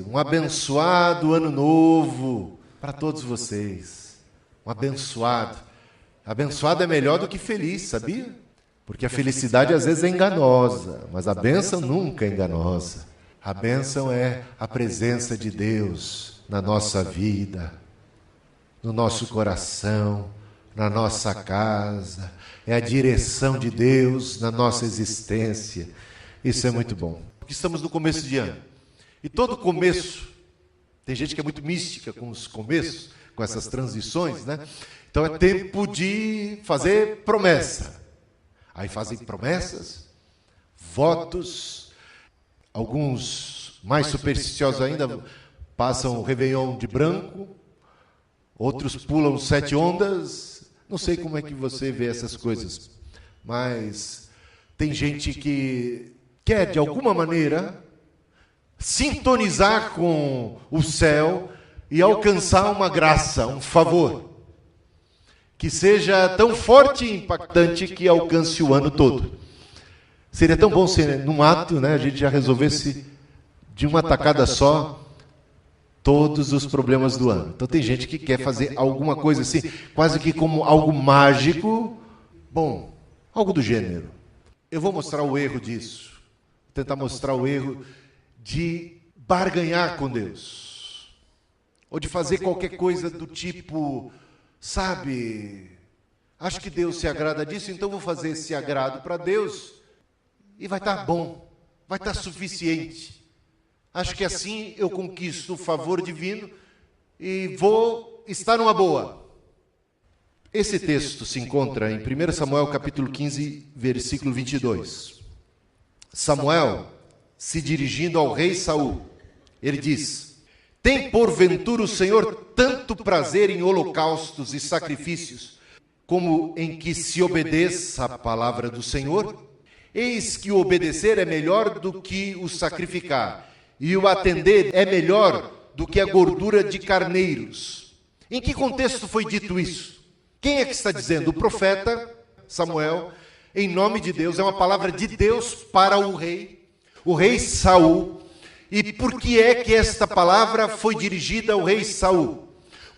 Um abençoado ano novo para todos vocês. Um abençoado. Abençoado é melhor do que feliz, sabia? Porque a felicidade às vezes é enganosa, mas a bênção nunca é enganosa. A bênção é a presença de Deus na nossa vida, no nosso coração, na nossa casa. É a direção de Deus na nossa existência. Isso é muito bom. Porque estamos no começo de ano. E todo começo, tem gente que é muito mística com os começos, com essas transições, né? Então é tempo de fazer promessa. Aí fazem promessas, votos, alguns mais supersticiosos ainda passam o Réveillon de branco, outros pulam 7 ondas. Não sei como é que você vê essas coisas, mas tem gente que quer, de alguma maneira, sintonizar com o céu e alcançar uma graça, um favor, que seja tão forte e impactante que alcance o ano todo. Seria tão bom se, num ato, né, a gente já resolvesse de uma tacada só todos os problemas do ano. Então tem gente que quer fazer alguma coisa assim, quase que como algo mágico. Bom, algo do gênero. Eu vou mostrar o erro disso. Vou tentar mostrar o erro de barganhar com Deus. Ou de fazer qualquer coisa do tipo, sabe, acho que Deus se agrada disso, então vou fazer esse agrado para Deus e vai estar bom, vai estar suficiente. Acho que assim eu conquisto o favor divino e vou estar numa boa. Esse texto se encontra em 1 Samuel capítulo 15, versículo 22. Samuel, se dirigindo ao rei Saul, ele diz: tem porventura o Senhor tanto prazer em holocaustos e sacrifícios, como em que se obedeça a palavra do Senhor? Eis que o obedecer é melhor do que o sacrificar, e o atender é melhor do que a gordura de carneiros. Em que contexto foi dito isso? Quem é que está dizendo? O profeta Samuel, em nome de Deus, é uma palavra de Deus para o rei Saul. E por que é que esta palavra foi dirigida ao rei Saul?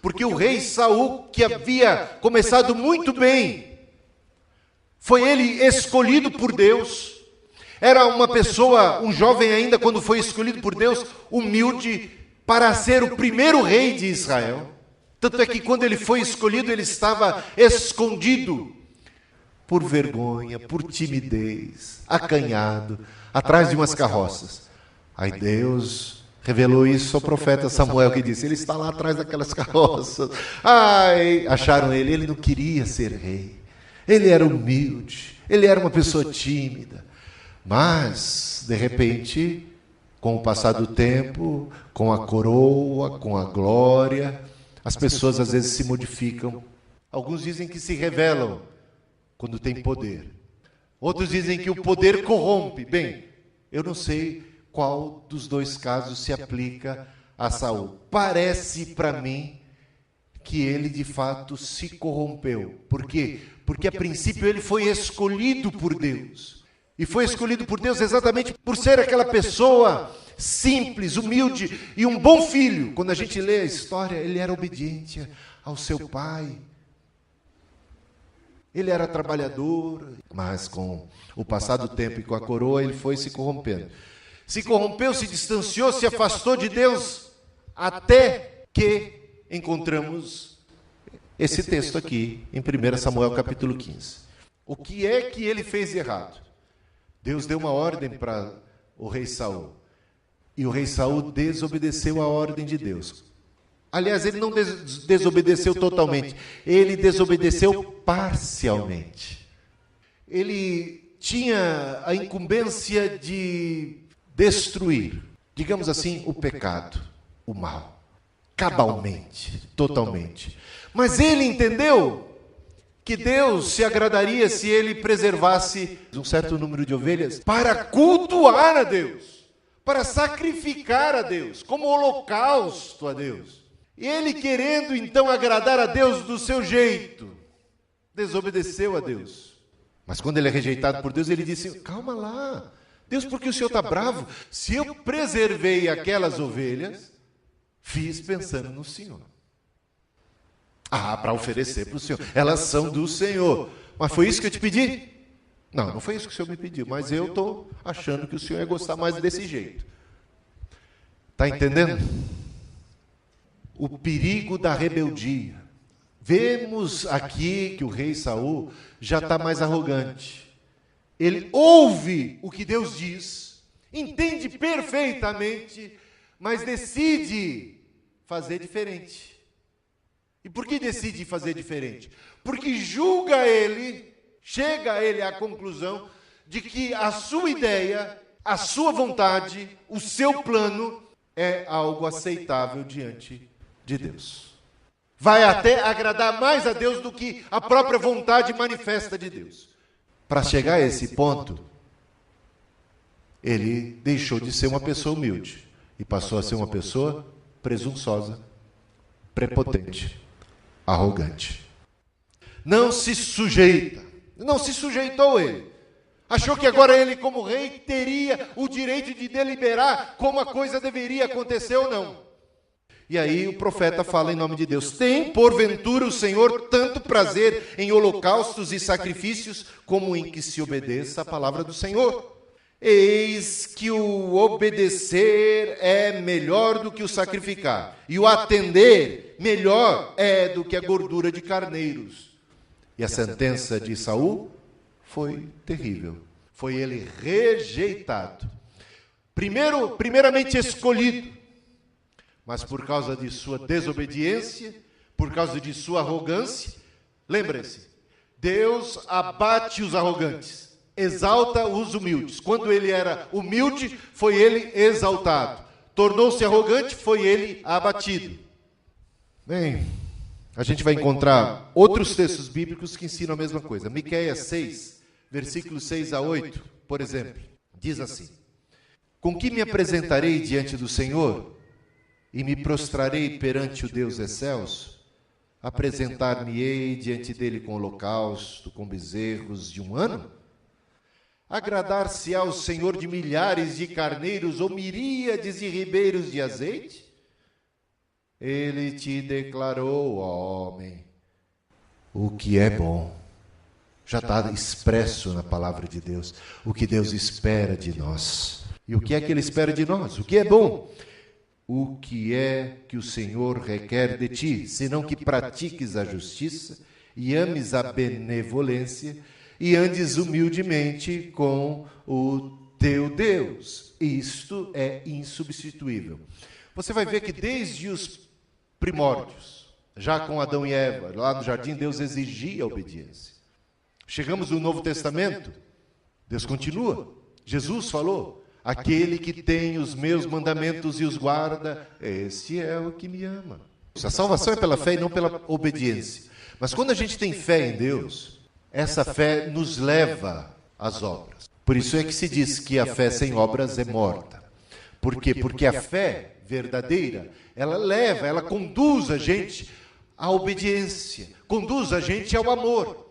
Porque o rei Saul, que havia começado muito bem, foi ele escolhido por Deus, era uma pessoa, um jovem ainda quando foi escolhido por Deus, humilde, para ser o primeiro rei de Israel. Tanto é que quando ele foi escolhido, ele estava escondido por vergonha, por timidez, acanhado, atrás de umas carroças. Aí Deus revelou isso ao profeta Samuel, que disse, ele está lá atrás daquelas carroças. Ai, acharam ele não queria ser rei. Ele era humilde, ele era uma pessoa tímida. Mas, de repente, com o passar do tempo, com a coroa, com a glória, as pessoas às vezes se modificam. Alguns dizem que se revelam quando tem poder. Outros dizem que o poder corrompe. Bem, eu não sei qual dos dois casos se aplica a Saul. Parece para mim que ele de fato se corrompeu. Por quê? Porque a princípio ele foi escolhido por Deus. E foi escolhido por Deus exatamente por ser aquela pessoa simples, humilde e um bom filho. Quando a gente lê a história, ele era obediente ao seu pai. Ele era trabalhador, mas com o passar do tempo e com a coroa, ele foi se corrompendo. Se corrompeu, se distanciou, se afastou de Deus, até que encontramos esse texto aqui, em 1 Samuel capítulo 15. O que é que ele fez de errado? Deus deu uma ordem para o rei Saul, e o rei Saul desobedeceu a ordem de Deus. Aliás, ele não desobedeceu totalmente, ele desobedeceu parcialmente. Ele tinha a incumbência de destruir, digamos assim, o pecado, o mal, cabalmente, totalmente. Mas ele entendeu que Deus se agradaria se ele preservasse um certo número de ovelhas para cultuar a Deus, para sacrificar a Deus, como holocausto a Deus. E ele, querendo então agradar a Deus do seu jeito, desobedeceu a Deus. Mas quando ele é rejeitado por Deus, ele disse, calma lá, Deus, por que o Senhor está bravo? Se eu preservei aquelas ovelhas, fiz pensando no Senhor. Para oferecer para o Senhor. Elas são do Senhor. Mas foi isso que eu te pedi? Não foi isso que o Senhor me pediu, mas eu estou achando que o Senhor ia gostar mais desse jeito. Está entendendo? O perigo da rebeldia. Vemos aqui que o rei Saul já está mais arrogante. Ele ouve o que Deus diz, entende perfeitamente, mas decide fazer diferente. E por que decide fazer diferente? Porque chega ele à conclusão de que a sua ideia, a sua vontade, o seu plano é algo aceitável diante de Deus. Vai até agradar mais a Deus do que a própria vontade manifesta de Deus. Para chegar a esse ponto, ele deixou de ser uma pessoa humilde e passou a ser uma pessoa presunçosa, prepotente, arrogante. Não se sujeitou ele. Achou que agora ele, como rei, teria o direito de deliberar como a coisa deveria acontecer ou não. E aí o profeta fala em nome de Deus: tem porventura o Senhor tanto prazer em holocaustos e sacrifícios, como em que se obedeça a palavra do Senhor? Eis que o obedecer é melhor do que o sacrificar, e o atender melhor é do que a gordura de carneiros. E a sentença de Saul foi terrível. Foi ele rejeitado. Primeiramente escolhido, mas por causa de sua desobediência, por causa de sua arrogância, lembre-se, Deus abate os arrogantes, exalta os humildes. Quando ele era humilde, foi ele exaltado. Tornou-se arrogante, foi ele abatido. Bem, a gente vai encontrar outros textos bíblicos que ensinam a mesma coisa. Miqueias 6, versículos 6 a 8, por exemplo, diz assim: com que me apresentarei diante do Senhor e me prostrarei perante o Deus excelso? Apresentar-me-ei diante dele com holocausto, com bezerros de um ano? Agradar-se-á o Senhor de milhares de carneiros ou miríades de ribeiros de azeite? Ele te declarou, ó homem, o que é bom. Já está expresso na palavra de Deus o que Deus espera de nós. E o que é que Ele espera de nós? O que é bom? O que é que o Senhor requer de ti, senão que pratiques a justiça e ames a benevolência e andes humildemente com o teu Deus. Isto é insubstituível. Você vai ver que desde os primórdios, já com Adão e Eva, lá no jardim, Deus exigia a obediência. Chegamos no Novo Testamento, Deus continua. Jesus falou: aquele que tem os meus mandamentos e os guarda, esse é o que me ama. A salvação é pela fé e não pela obediência. Mas quando a gente tem fé em Deus, essa fé nos leva às obras. Por isso é que se diz que a fé sem obras é morta. Por quê? Porque a fé verdadeira, ela conduz a gente à obediência, conduz a gente ao amor.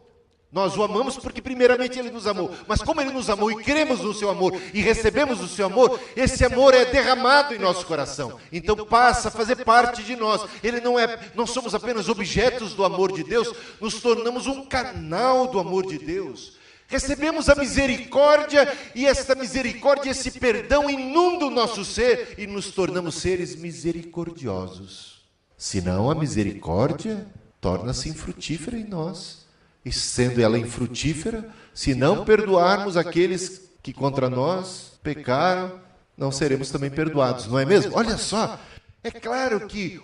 Nós o amamos porque primeiramente Ele nos amou. Mas como Ele nos amou e cremos no seu amor e recebemos o seu amor, esse amor é derramado em nosso coração. Então passa a fazer parte de nós. Não somos apenas objetos do amor de Deus, nos tornamos um canal do amor de Deus. Recebemos a misericórdia e esta misericórdia, esse perdão inunda o nosso ser e nos tornamos seres misericordiosos. Senão a misericórdia torna-se infrutífera em nós. E sendo ela infrutífera, se não perdoarmos aqueles que contra nós pecaram, não seremos também perdoados, não é mesmo? Olha só, é claro que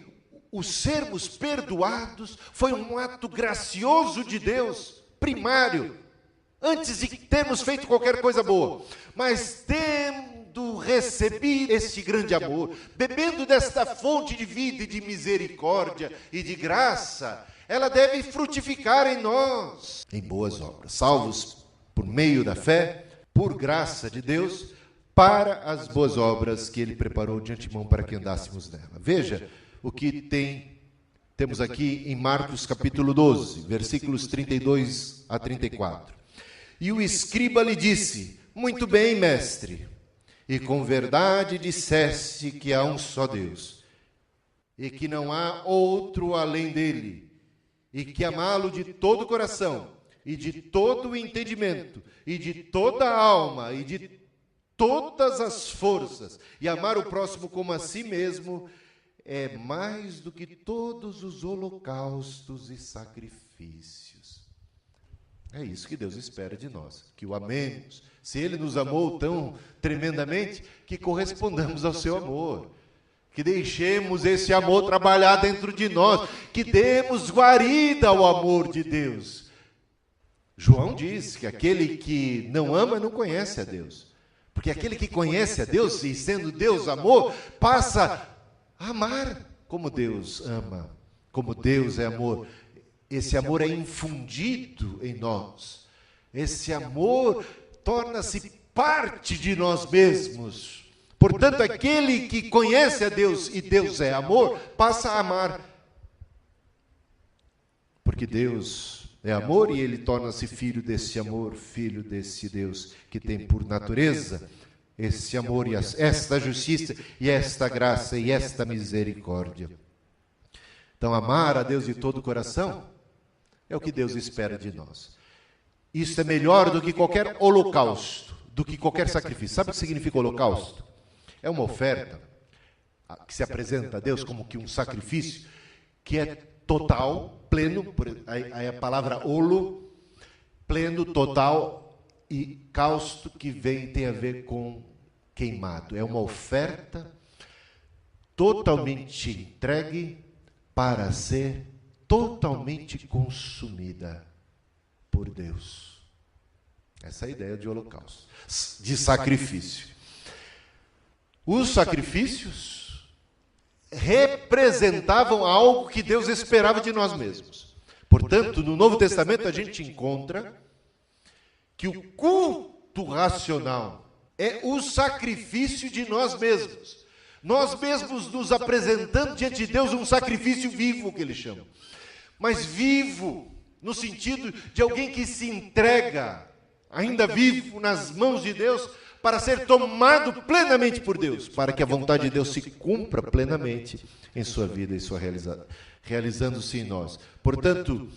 o sermos perdoados foi um ato gracioso de Deus, primário, antes de termos feito qualquer coisa boa. Mas tendo recebido este grande amor, bebendo desta fonte de vida e de misericórdia e de graça, ela deve frutificar em nós, em boas obras, salvos por meio da fé, por graça de Deus, para as boas obras que Ele preparou de antemão para que andássemos nela. Veja o que temos aqui em Marcos capítulo 12, versículos 32 a 34. E o escriba lhe disse: muito bem, mestre, e com verdade disseste que há um só Deus, e que não há outro além dele, e que amá-lo de todo o coração, e de todo o entendimento, e de toda a alma, e de todas as forças, e amar o próximo como a si mesmo, é mais do que todos os holocaustos e sacrifícios. É isso que Deus espera de nós, que o amemos. Se Ele nos amou tão tremendamente, que correspondamos ao seu amor, que deixemos esse amor trabalhar dentro de nós, que demos guarida ao amor de Deus. João diz que aquele que não ama não conhece a Deus, porque aquele que conhece a Deus, e sendo Deus amor, passa a amar como Deus ama, como Deus é amor. Esse amor é infundido em nós. Esse amor torna-se parte de nós mesmos. Portanto, aquele que conhece a Deus e Deus é amor, passa a amar. Porque Deus é amor e ele torna-se filho desse amor, filho desse Deus que tem por natureza esse amor e esta justiça e esta graça e esta misericórdia. Então, amar a Deus de todo o coração é o que Deus espera de nós. Isso é melhor do que qualquer holocausto, do que qualquer sacrifício. Sabe o que significa holocausto? É uma oferta que se apresenta a Deus como que um sacrifício que é total, pleno, aí a palavra holo, pleno, total, e causto, que tem a ver com queimado. É uma oferta totalmente entregue para ser totalmente consumida por Deus. Essa é a ideia de holocausto, de sacrifício. Os sacrifícios representavam algo que Deus esperava de nós mesmos. Portanto, no Novo Testamento a gente encontra que o culto racional é o sacrifício de nós mesmos. Nós mesmos nos apresentando diante de Deus um sacrifício vivo, que ele chama. Mas vivo, no sentido de alguém que se entrega, ainda vivo, nas mãos de Deus, para ser tomado plenamente por Deus, para que a vontade de Deus se cumpra plenamente em sua vida e sua realizando-se em nós. Portanto,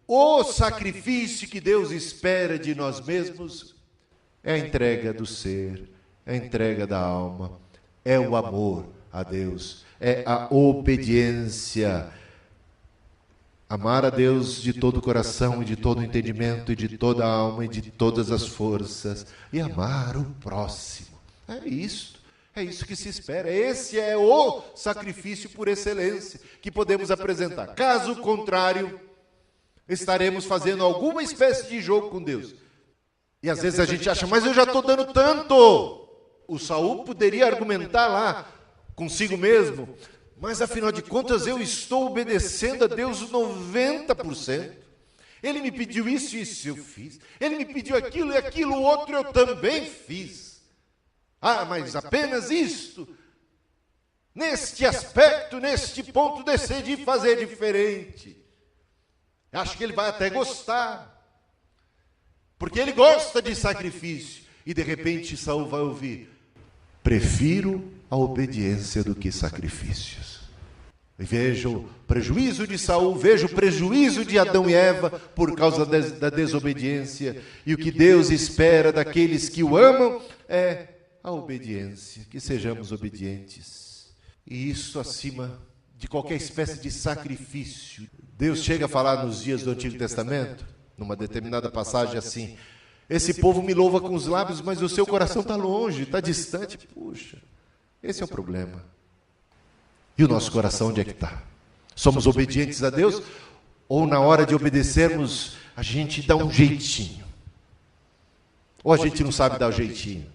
o sacrifício que Deus espera de nós mesmos é a entrega do ser, é a entrega da alma, é o amor a Deus, é a obediência. Amar a Deus de todo o coração, e de todo o entendimento, e de toda a alma, e de todas as forças, e amar o próximo. É isso que se espera. Esse é o sacrifício por excelência que podemos apresentar. Caso contrário, estaremos fazendo alguma espécie de jogo com Deus. E às vezes a gente acha, mas eu já estou dando tanto. O Saul poderia argumentar lá consigo mesmo, mas afinal de contas eu estou obedecendo a Deus 90%. Ele me pediu isso e isso eu fiz. Ele me pediu aquilo e aquilo outro eu também fiz. Ah, mas apenas isto. Neste aspecto, neste ponto, decidi fazer diferente. Acho que ele vai até gostar. Porque ele gosta de sacrifício. E de repente Saul vai ouvir: prefiro a obediência do que sacrifícios. E vejo o prejuízo de Saul, vejo o prejuízo de Adão e Eva por causa da desobediência. E o que Deus espera daqueles que o amam é a obediência, que sejamos obedientes. E isso acima de qualquer espécie de sacrifício. Deus chega a falar nos dias do Antigo Testamento, numa determinada passagem assim: esse povo me louva com os lábios, mas o seu coração está longe, está distante. Puxa, esse é o problema. E o nosso coração onde é que está? Somos obedientes a Deus? Ou na hora de obedecermos, a gente dá um jeitinho? Ou a gente não sabe dar o jeitinho?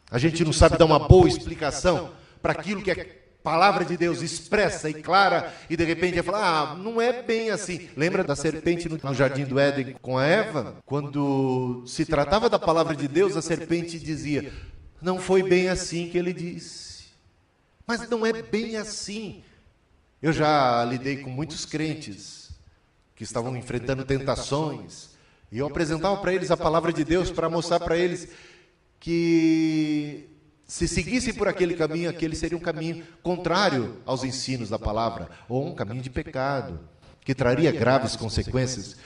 A gente não sabe dar uma boa explicação para aquilo que a palavra de Deus expressa e clara, e de repente vai falar: não é bem assim. Lembra da serpente no jardim do Éden com a Eva? Quando se tratava da palavra de Deus, a serpente dizia: não foi bem assim que ele disse. Mas não é bem assim. Eu já lidei com muitos crentes que estavam enfrentando tentações, E eu apresentava para eles a palavra de Deus para mostrar para eles que se seguissem por aquele caminho, aquele seria um caminho contrário aos ensinos da palavra, ou um caminho de pecado, que traria graves consequências.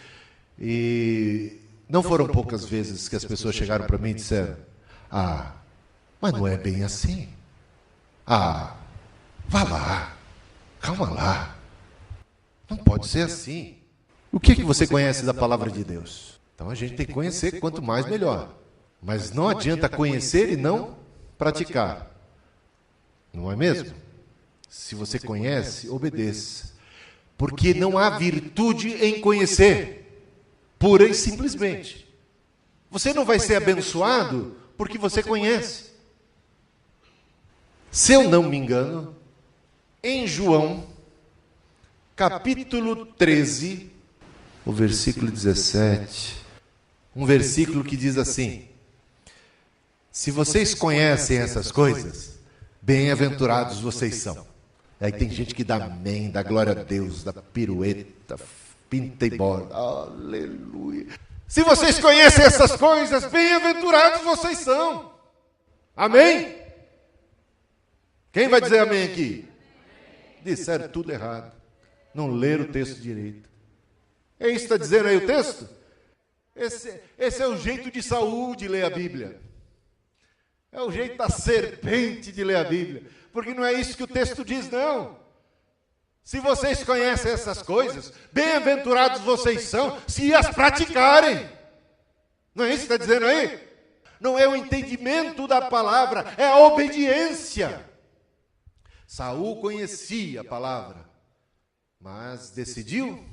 E não foram poucas vezes que as pessoas chegaram para mim e disseram: ah, mas não é bem assim. Ah, vá lá, calma lá. Não pode ser assim. O que você conhece da palavra de Deus? Então a gente tem que conhecer, quanto mais melhor. Mas não adianta conhecer e não praticar. Não é mesmo? Se você conhece, obedeça. Porque não há virtude em conhecer, pura e simplesmente. Você não vai ser abençoado porque você conhece. Se eu não me engano, em João, capítulo 13, o versículo 17, um versículo que diz assim: se vocês conhecem essas coisas, bem-aventurados vocês são. Aí tem gente que dá amém, dá glória a Deus, dá pirueta, pinta e borda. Aleluia. Se vocês conhecem essas coisas, bem-aventurados vocês são. Amém? Quem vai dizer amém aqui? Disseram tudo errado. Não leram o texto direito. É isso que está dizendo aí o texto? Esse é o jeito de Saul de ler a Bíblia. É o jeito da serpente de ler a Bíblia. Porque não é isso que o texto diz, não. Se vocês conhecem essas coisas, bem-aventurados vocês são se as praticarem. Não é isso que está dizendo aí? Não é o entendimento da palavra, é a obediência. Saul conhecia a palavra, mas decidiu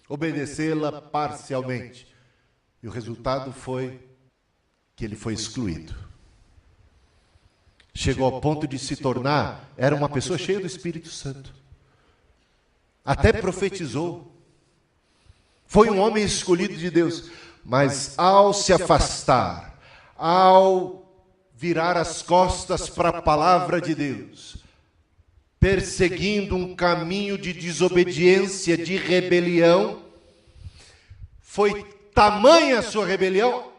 obedecê-la parcialmente. E o resultado foi que ele foi excluído. Chegou ao ponto de se tornar, era uma pessoa cheia do Espírito Santo. Até profetizou. Foi um homem escolhido de Deus. Mas ao se afastar, ao virar as costas para a palavra de Deus, perseguindo um caminho de desobediência, de rebelião, foi tamanha a sua rebelião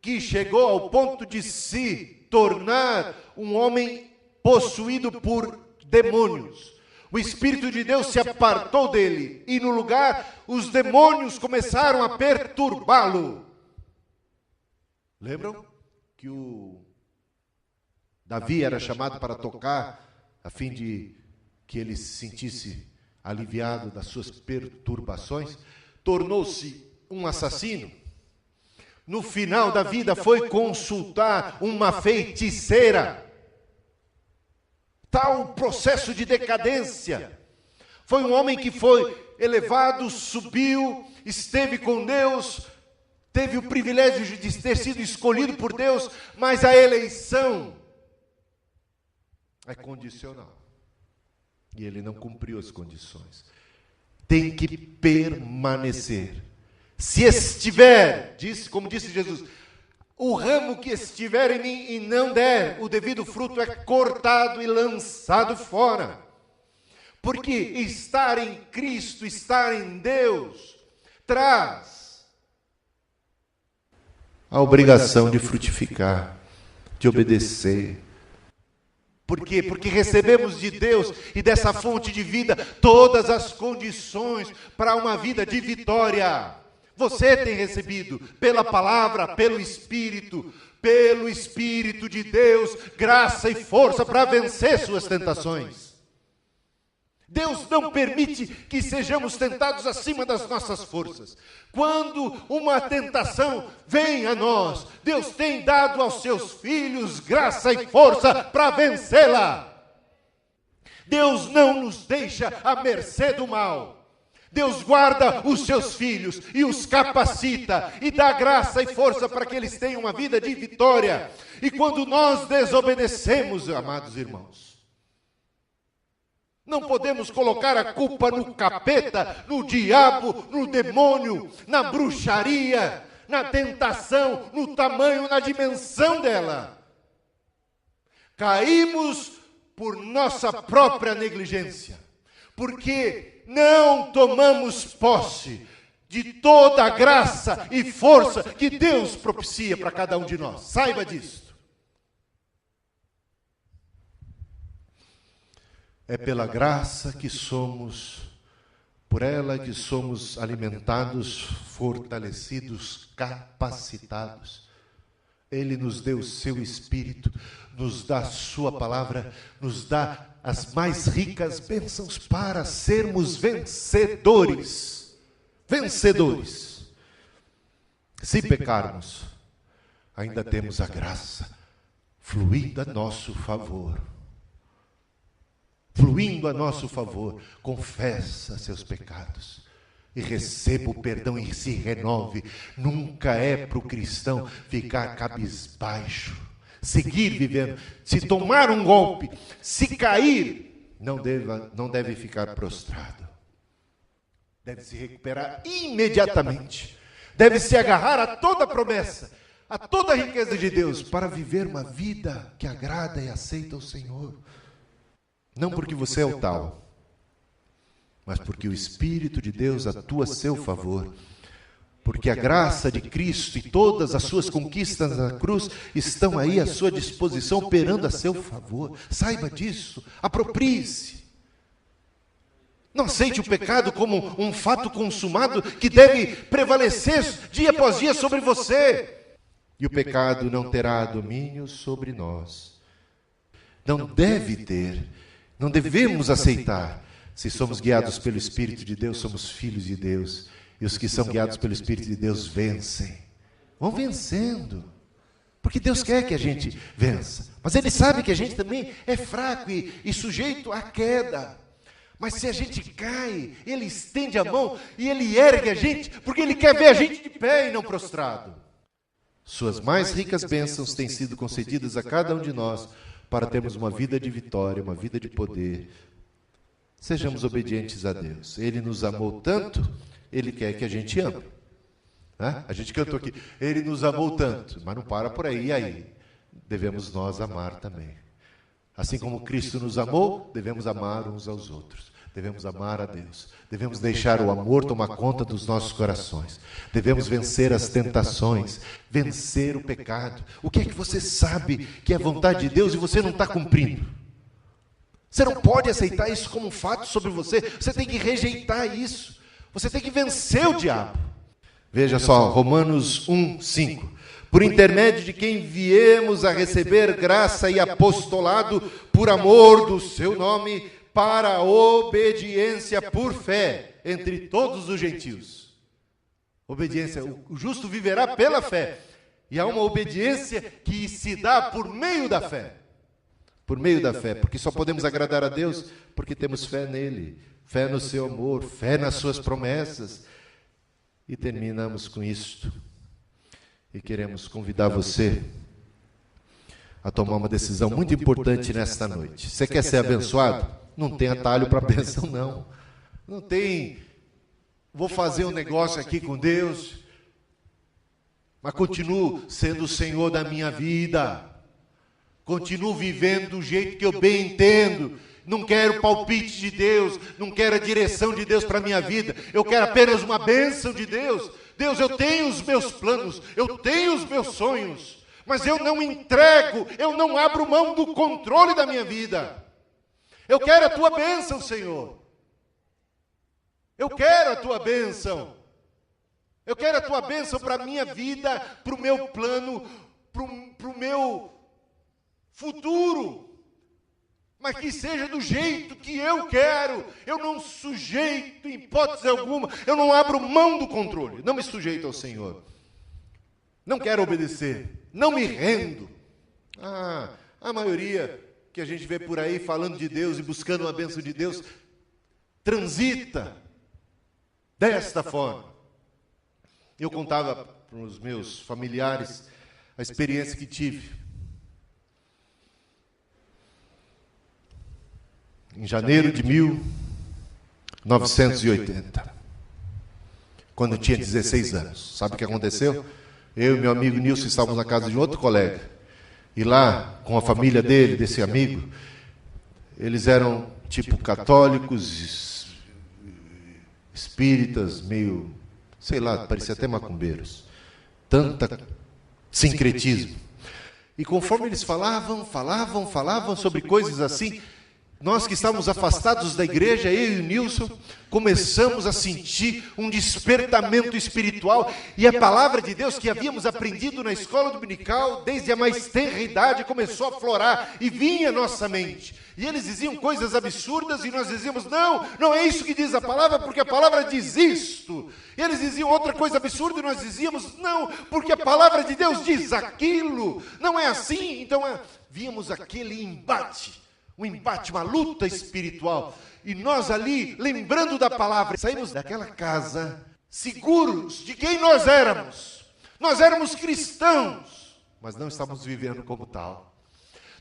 que chegou ao ponto de se tornar um homem possuído por demônios. O Espírito de Deus se apartou dele e no lugar os demônios começaram a perturbá-lo. Lembram que o Davi era chamado para tocar a fim de que ele se sentisse aliviado das suas perturbações? Tornou-se um assassino. No final da vida foi consultar uma feiticeira. Tal processo de decadência. Foi um homem que foi elevado, subiu, esteve com Deus, teve o privilégio de ter sido escolhido por Deus, mas a eleição é condicional. E ele não cumpriu as condições. Tem que permanecer. Se estiver, como disse Jesus, o ramo que estiver em mim e não der o devido fruto é cortado e lançado fora. Porque estar em Cristo, estar em Deus, traz a obrigação de frutificar, de obedecer. Por quê? Porque recebemos de Deus e dessa fonte de vida todas as condições para uma vida de vitória. Você tem recebido pela palavra, pelo Espírito de Deus, graça e força para vencer suas tentações. Deus não permite que sejamos tentados acima das nossas forças. Quando uma tentação vem a nós, Deus tem dado aos seus filhos graça e força para vencê-la. Deus não nos deixa à mercê do mal. Deus guarda os seus filhos e os capacita e dá graça e força para que eles tenham uma vida de vitória. E quando nós desobedecemos, amados irmãos, não podemos colocar a culpa no capeta, no diabo, no demônio, na bruxaria, na tentação, no tamanho, na dimensão dela. Caímos por nossa própria negligência, porque não tomamos posse de toda a graça e força que Deus propicia para cada um de nós. Saiba disso. É pela graça que somos, por ela que somos alimentados, fortalecidos, capacitados. Ele nos deu o seu Espírito, nos dá a sua palavra, nos dá as mais ricas bênçãos para sermos vencedores. Vencedores. Se pecarmos, ainda temos a graça fluindo a nosso favor. Fluindo a nosso favor, confessa seus pecados e receba o perdão e se renove. Nunca é para o cristão ficar cabisbaixo, seguir vivendo. Se tomar um golpe, se cair, não deve ficar prostrado. Deve se recuperar imediatamente. Deve se agarrar a toda a promessa, a toda a riqueza de Deus, para viver uma vida que agrada e aceita o Senhor. Não porque você é o tal, mas porque o Espírito de Deus atua a seu favor. Porque a graça de Cristo e todas as suas conquistas na cruz estão aí à sua disposição, operando a seu favor. Saiba disso, aproprie-se. Não aceite o pecado como um fato consumado que deve prevalecer dia após dia sobre você. E o pecado não terá domínio sobre nós. Não deve ter, não devemos aceitar. Se somos guiados pelo Espírito de Deus, somos filhos de Deus. E os que são guiados pelo Espírito de Deus vencem. Vão vencendo. Porque Deus quer que a gente vença. Mas Ele sabe que a gente também é fraco e sujeito à queda. Mas se a gente cai, Ele estende a mão e Ele ergue a gente, porque Ele quer ver a gente de pé e não prostrado. Suas mais ricas bênçãos têm sido concedidas a cada um de nós para termos uma vida de vitória, uma vida de poder. Sejamos obedientes a Deus. Ele nos amou tanto, Ele quer que a gente ame. A gente cantou aqui, Ele nos amou tanto, mas não para por aí. E aí? Devemos nós amar também. Assim como Cristo nos amou, devemos amar uns aos outros. Devemos amar a Deus. Devemos deixar o amor tomar conta dos nossos corações. Devemos vencer as tentações, vencer o pecado. O que é que você sabe que é vontade de Deus e você não está cumprindo? Você não pode aceitar isso como um fato sobre você. Você tem que rejeitar isso. Você tem que vencer o diabo. Veja só, Romanos 1:5. Por intermédio de quem viemos a receber graça e apostolado por amor do seu nome, para a obediência por fé entre todos os gentios. Obediência, o justo viverá pela fé. E há uma obediência que se dá por meio da fé. Por meio da fé, porque só podemos agradar a Deus porque temos fé nele, fé no seu amor, fé nas suas promessas. E terminamos com isto. E queremos convidar você a tomar uma decisão muito importante nesta noite. Você quer ser abençoado? Não tem atalho para a bênção, não. Não tem, vou fazer um negócio aqui com Deus, mas continuo sendo o Senhor da minha vida. Continuo vivendo do jeito que eu bem entendo. Não quero palpite de Deus, não quero a direção de Deus para a minha vida. Eu quero apenas uma bênção de Deus. Deus, eu tenho os meus planos, eu tenho os meus sonhos, mas eu não entrego, eu não abro mão do controle da minha vida. Eu quero a tua bênção, Senhor. Eu quero a tua bênção. Eu quero a tua bênção para a minha vida, para o meu plano, para o meu futuro. Mas que seja do jeito que eu quero. Eu não sujeito, em hipótese alguma, eu não abro mão do controle. Não me sujeito ao Senhor. Não quero obedecer. Não me rendo. A maioria que a gente vê por aí falando de Deus e buscando uma bênção de Deus, transita desta forma. Eu contava para os meus familiares a experiência que tive. Em janeiro de 1980, quando eu tinha 16 anos. Sabe o que aconteceu? Eu e meu amigo Nilson estávamos na casa de um outro colega. E lá, com a família dele, desse amigo, eles eram tipo católicos, espíritas, meio sei lá, parecia até macumbeiros. Tanta sincretismo. E conforme eles falavam sobre coisas assim, nós que estávamos afastados da igreja, eu e o Nilson, começamos a sentir um despertamento espiritual, e a palavra de Deus que havíamos aprendido na escola dominical, desde a mais tenra idade, começou a florar, e vinha à nossa mente. E eles diziam coisas absurdas, e nós dizíamos, não é isso que diz a palavra, porque a palavra diz isto. E eles diziam outra coisa absurda, e nós dizíamos, não, porque a palavra de Deus diz aquilo. Não é assim. Então, víamos aquele embate, uma luta espiritual. E nós ali, lembrando da palavra, saímos daquela casa seguros de quem nós éramos. Nós éramos cristãos, mas não estávamos vivendo como tal.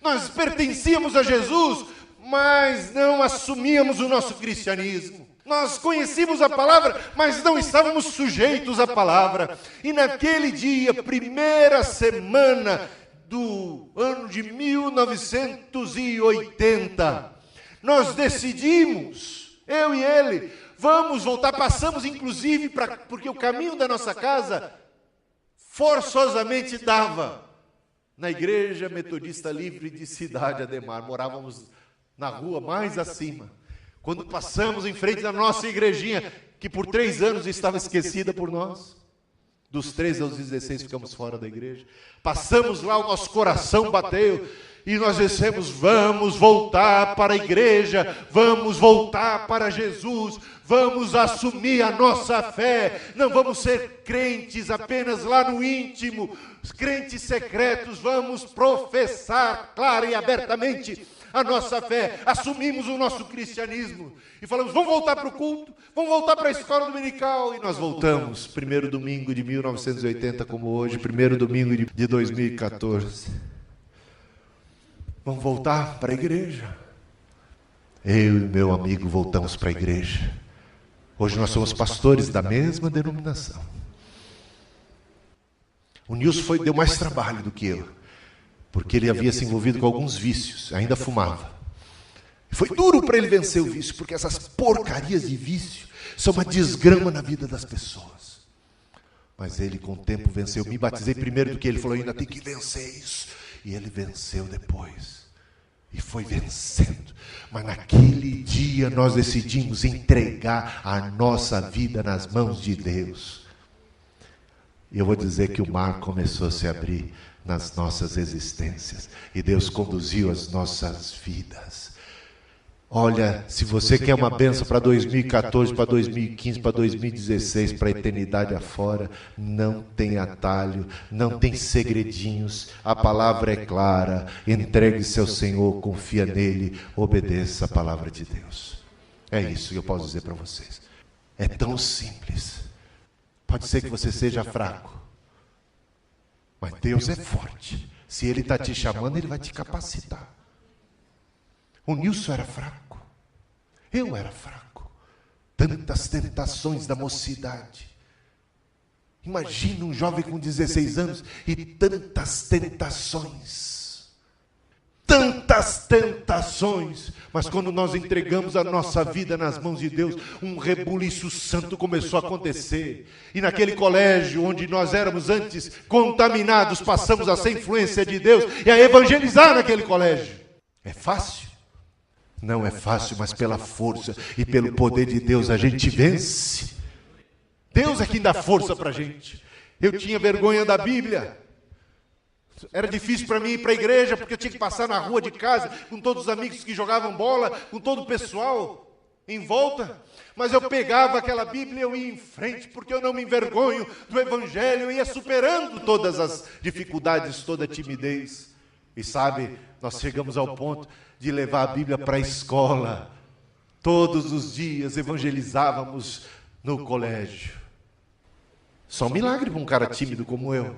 Nós pertencíamos a Jesus, mas não assumíamos o nosso cristianismo. Nós conhecíamos a palavra, mas não estávamos sujeitos à palavra. E naquele dia, primeira semana do ano de 1980, nós decidimos, eu e ele, vamos voltar. Passamos inclusive, porque o caminho da nossa casa forçosamente dava na Igreja Metodista Livre de Cidade Ademar. Morávamos na rua mais acima. Quando passamos em frente da nossa igrejinha, que por 3 anos estava esquecida por nós, dos 13 aos 16 ficamos fora da igreja, passamos lá, o nosso coração bateu, e nós dissemos, vamos voltar para a igreja, vamos voltar para Jesus, vamos assumir a nossa fé, não vamos ser crentes apenas lá no íntimo, crentes secretos, vamos professar clara e abertamente a nossa fé, assumimos o nosso cristianismo, e falamos, vamos voltar para o culto, vamos voltar para a escola dominical, e nós voltamos, primeiro domingo de 1980 como hoje, primeiro domingo de 2014, vamos voltar para a igreja. Eu e meu amigo voltamos para a igreja. Hoje nós somos pastores da mesma denominação. O Nilson deu mais trabalho do que eu, porque ele havia se envolvido com alguns vícios, ainda fumava. Foi duro para ele vencer o vício, porque essas porcarias de vício são uma desgrama na vida das pessoas. Mas ele com o tempo venceu. Me batizei primeiro do que ele, falou, ainda tem que vencer isso. E ele venceu depois. E foi vencendo. Mas naquele dia nós decidimos entregar a nossa vida nas mãos de Deus. E eu vou dizer que o mar começou a se abrir nas nossas existências. E Deus conduziu as nossas vidas. Olha, se você quer uma bênção para 2014, para 2015, para 2016, para a eternidade afora, não tem atalho, não tem segredinhos, a palavra é clara, entregue-se ao Senhor, confia nele, obedeça a palavra de Deus. É isso que eu posso dizer para vocês. É tão simples. Pode ser que você seja fraco, mas Deus é forte. Se Ele está te chamando, Ele vai te capacitar. O Nilson era fraco. Eu era fraco. Tantas tentações da mocidade. Imagina um jovem com 16 anos e tantas tentações. Tantas tentações. Mas quando nós entregamos a nossa vida nas mãos de Deus, um rebuliço santo começou a acontecer. E naquele colégio onde nós éramos antes contaminados, passamos a ser influência de Deus e a evangelizar naquele colégio. É fácil? Não é fácil, mas pela força e pelo poder de Deus a gente vence. Deus é quem dá força para a gente. Eu tinha vergonha da Bíblia. Era difícil para mim ir para a igreja, porque eu tinha que passar na rua de casa, com todos os amigos que jogavam bola, com todo o pessoal em volta. Mas eu pegava aquela Bíblia e eu ia em frente, porque eu não me envergonho do Evangelho, eu ia superando todas as dificuldades, toda a timidez. E sabe, nós chegamos ao ponto de levar a Bíblia para a escola. Todos os dias evangelizávamos no colégio. Só um milagre para um cara tímido como eu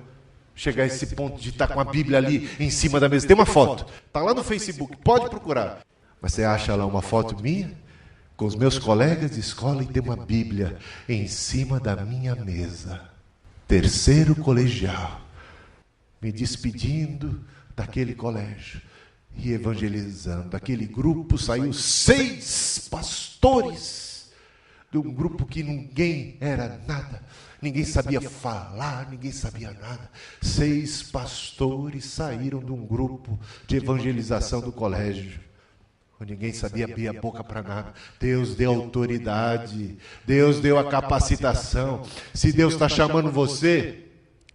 chegar a esse ponto de estar com a Bíblia ali em cima da mesa. Tem uma foto, está lá no Facebook, pode procurar. Mas você acha lá uma foto minha, com os meus colegas de escola, e tem uma Bíblia em cima da minha mesa. Terceiro colegial, me despedindo daquele colégio e evangelizando. Daquele grupo saiu 6 pastores de um grupo que ninguém era nada, ninguém sabia falar, ninguém sabia nada. 6 pastores saíram de um grupo de evangelização do colégio. Ninguém sabia abrir a boca para nada. Deus deu autoridade, Deus deu a capacitação. Se Deus está chamando você,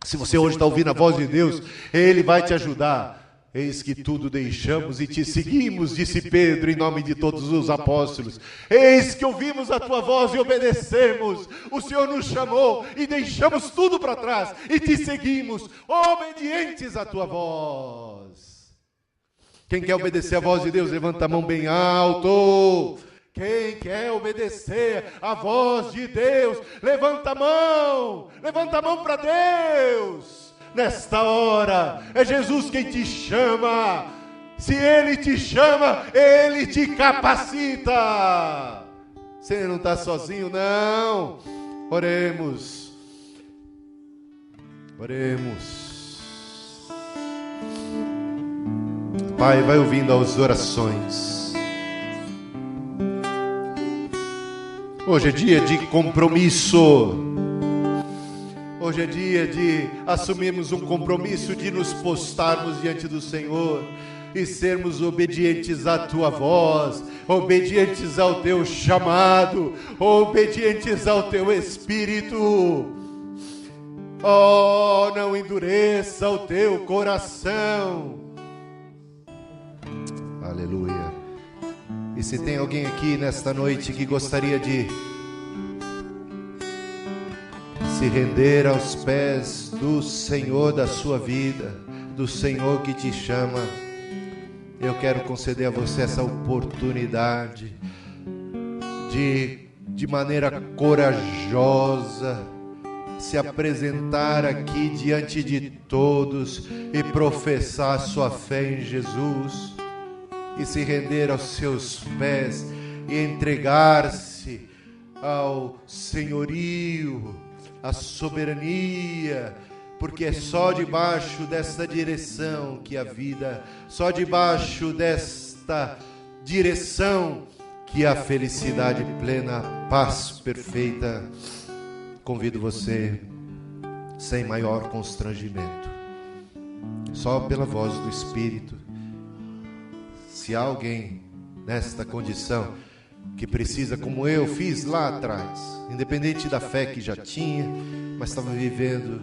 se você hoje está ouvindo a voz de Deus, Ele vai te ajudar. Eis que tudo deixamos e te seguimos, disse Pedro, em nome de todos os apóstolos. Eis que ouvimos a tua voz e obedecemos. O Senhor nos chamou e deixamos tudo para trás e te seguimos, obedientes à tua voz. Quem quer obedecer a voz de Deus, levanta a mão bem alto. Quem quer obedecer a voz de Deus, levanta a mão para Deus. Nesta hora, é Jesus quem te chama. Se Ele te chama, Ele te capacita. Você não está sozinho, não. Oremos. Pai, vai ouvindo as orações. Hoje é dia de compromisso. Hoje é dia de assumirmos um compromisso de nos postarmos diante do Senhor e sermos obedientes à Tua voz, obedientes ao Teu chamado, obedientes ao Teu Espírito. Oh, não endureça o Teu coração. Aleluia. E se tem alguém aqui nesta noite que gostaria de se render aos pés do Senhor da sua vida, do Senhor que te chama, eu quero conceder a você essa oportunidade de maneira corajosa, se apresentar aqui diante de todos e professar sua fé em Jesus, e se render aos seus pés e entregar-se ao senhorio, a soberania, porque é só debaixo desta direção que a vida, só debaixo desta direção que a felicidade plena, a paz perfeita. Convido você, sem maior constrangimento, só pela voz do Espírito. Se há alguém nesta condição que precisa, como eu fiz lá atrás, independente da fé que já tinha, mas estava vivendo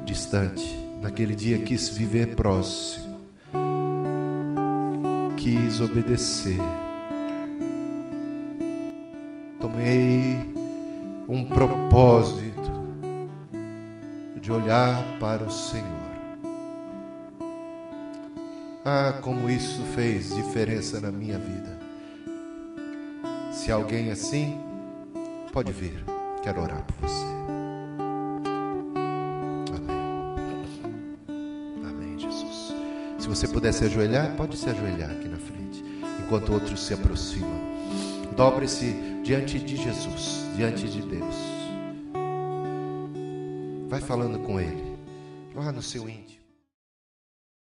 distante, naquele dia quis viver próximo, quis obedecer, tomei um propósito de olhar para o Senhor. Ah, como isso fez diferença na minha vida. Se alguém assim, pode vir, quero orar por você. Amém. Amém, Jesus. Se você puder se ajoelhar, pode se ajoelhar aqui na frente, enquanto outros se aproximam. Dobre-se diante de Jesus, diante de Deus. Vai falando com Ele, lá no seu íntimo.